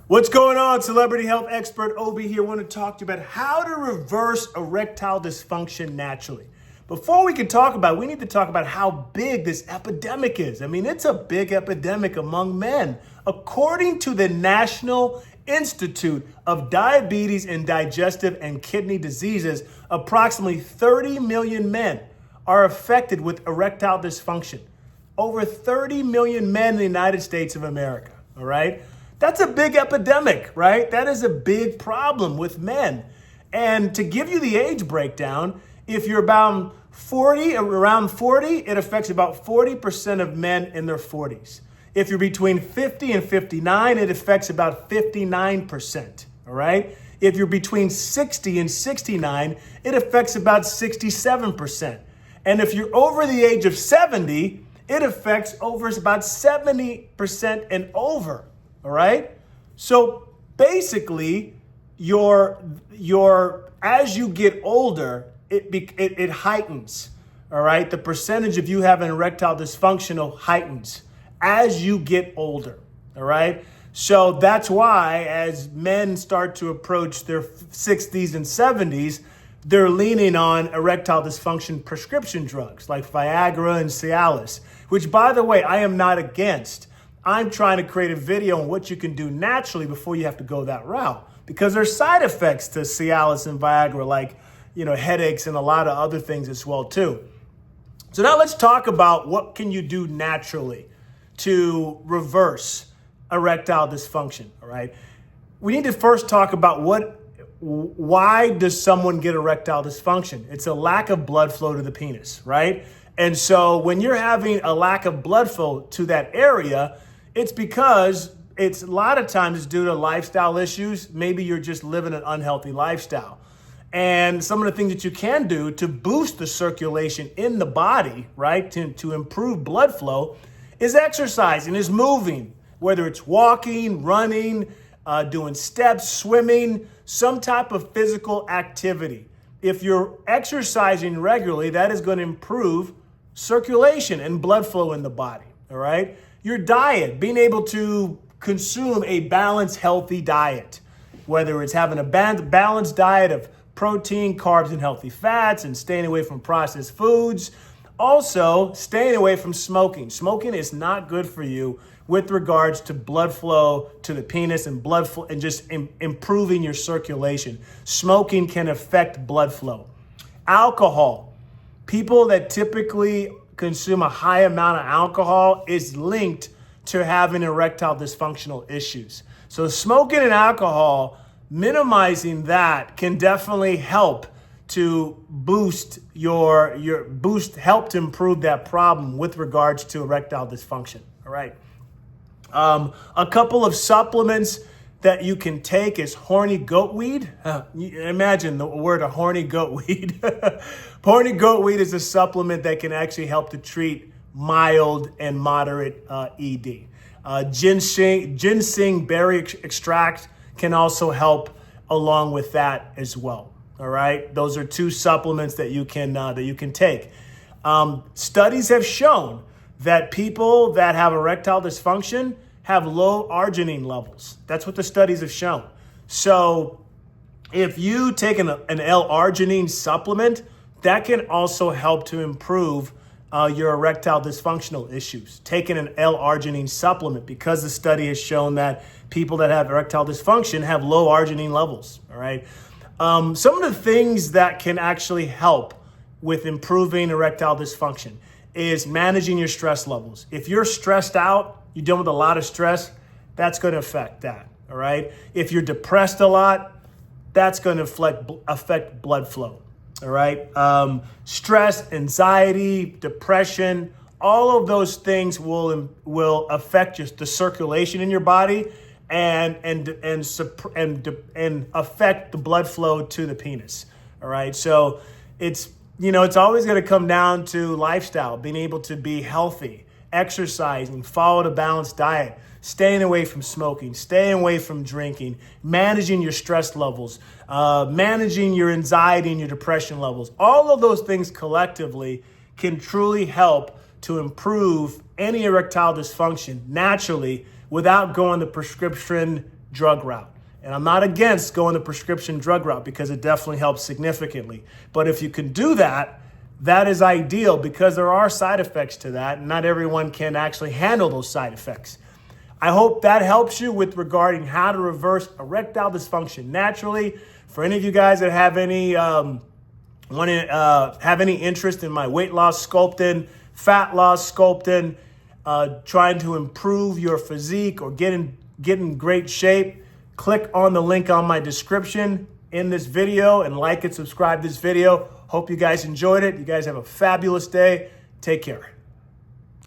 What's going on? Celebrity health expert Obie here. I want to talk to you about how to reverse erectile dysfunction naturally. Before we can talk about it, we need to talk about how big this epidemic is. I mean, it's a big epidemic among men. According to the National Institute of Diabetes and Digestive and Kidney Diseases, approximately 30 million men are affected with erectile dysfunction. Over 30 million men in the United States of America, all right? That's a big epidemic, right? That is a big problem with men. And to give you the age breakdown, if you're around 40, it affects about 40% of men in their 40s. If you're between 50 and 59, it affects about 59%, all right? If you're between 60 and 69, it affects about 67%. And if you're over the age of 70, it affects over about 70% and over. All right. So basically, as you get older, it heightens. All right. The percentage of you having erectile dysfunction heightens as you get older. All right. So that's why as men start to approach their 60s and 70s, they're leaning on erectile dysfunction prescription drugs like Viagra and Cialis, which, by the way, I am not against. I'm trying to create a video on what you can do naturally before you have to go that route, because there's side effects to Cialis and Viagra, like, headaches and a lot of other things as well too. So now let's talk about what can you do naturally to reverse erectile dysfunction. All right. We need to first talk about why does someone get erectile dysfunction? It's a lack of blood flow to the penis, right? And so when you're having a lack of blood flow to that area, it's because a lot of times it's due to lifestyle issues. Maybe you're just living an unhealthy lifestyle. And some of the things that you can do to boost the circulation in the body, right, to improve blood flow is exercising, is moving, whether it's walking, running, doing steps, swimming, some type of physical activity. If you're exercising regularly, that is going to improve circulation and blood flow in the body, all right? Your diet, being able to consume a balanced, healthy diet, whether it's having a balanced diet of protein, carbs, and healthy fats, and staying away from processed foods. Also, staying away from smoking. Smoking is not good for you with regards to blood flow to the penis and blood flow and just improving your circulation. Smoking can affect blood flow. Alcohol. People that typically consume a high amount of alcohol is linked to having erectile dysfunctional issues. So smoking and alcohol, minimizing that can definitely help to help to improve that problem with regards to erectile dysfunction. All right. A couple of supplements that you can take is horny goat weed. Imagine the word of horny goat weed. Horny goat weed is a supplement that can actually help to treat mild and moderate ED. Ginseng berry extract can also help along with that as well. All right, those are two supplements that you can take. Studies have shown that people that have erectile dysfunction have low 𝐅𝐵𝐺𝐸 levels. That's what the studies have shown. So if you take an L-Arginine supplement, that can also help to improve your erectile dysfunctional issues. Taking an L-Arginine supplement, because the study has shown that people that have erectile dysfunction have low 𝐅𝐵𝐺𝐸 levels, all right? Some of the things that can actually help with improving erectile dysfunction is managing your stress levels. If you're stressed out, you're dealing with a lot of stress, that's going to affect that, all right? If you're depressed a lot, that's going to affect blood flow, all right? Stress, anxiety, depression, all of those things will affect the circulation in your body and affect the blood flow to the penis, all right? So it's always going to come down to lifestyle, being able to be healthy, exercising, follow a balanced diet, staying away from smoking, staying away from drinking, managing your stress levels, managing your anxiety and your depression levels. All of those things collectively can truly help to improve any erectile dysfunction naturally without going the prescription drug route. And I'm not against going the prescription drug route because it definitely helps significantly. But if you can do that, that is ideal because there are side effects to that. And not everyone can actually handle those side effects. I hope that helps you with regarding how to reverse erectile dysfunction naturally. For any of you guys that have any interest in my weight loss sculpting, fat loss sculpting, trying to improve your physique or get in great shape, click on the link on my description in this video and like and subscribe this video. Hope you guys enjoyed it. You guys have a fabulous day. Take care.